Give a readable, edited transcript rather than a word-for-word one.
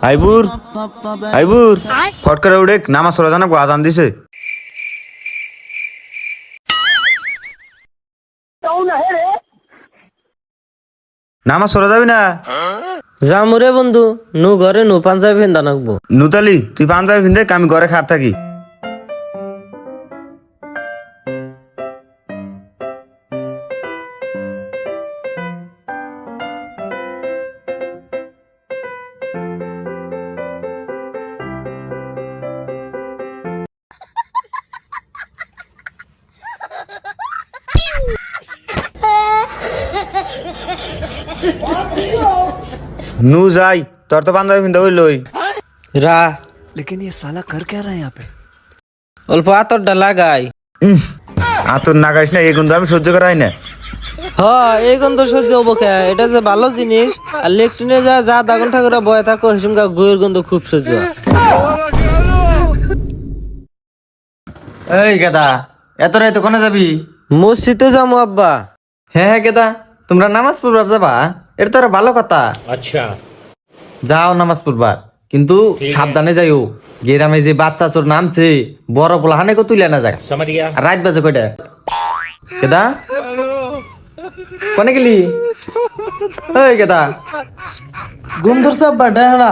আইবুর আইবুর ফট করে উঠে নামাজ পড়া জানা আজান দিছে। নামাজ পড়া যাবি না? যামুরে বন্ধু, নু ঘরে নু পাঞ্জাবি ফেন্দা নাকবো। নুতালি তুই পাঞ্জাবি পিন্ধে আমি ঘরে খাট থাকি। নু যাই, তোর তো পাঞ্জাবি পিন্ধে হইলই। রা लेकिन ये साला कर क्या रहा है यहाँ पे? অল্প আতরটা লাগাই। আতর নাগাইস না, এই গন্ধ আমি সহ্য করাই না। হ, এই গন্ধ সহ্য হবো কে? এটা যে ভালো জিনিস। আর লেকটিনে যা যা দাগন ঠাকুরা বয়ে থাকো হিসুমকা গুয়ের গন্ধ খুব সহ্য হয়। এই গেদা, এত রাইতে কোনে যাবি? মসজিদে যাবো আব্বা। হ্যাঁ হ্যাঁ গেদা, তোমরা নামাজ পড়বার যাবা? এটা তো একটা ভালো কথা। আচ্ছা, যাও নামাজ পড়বার, কিন্তু সাবধানে যাইও। গেরামে যে বাচ্চা চোর নামছে, বড় পোলা হানে কো তুলে না যায়। আর রাত বাজে কয়টা? গেদা কোনে গেলি? এই গেদা, ঘুম ধরছে আব্বা, ডায়না।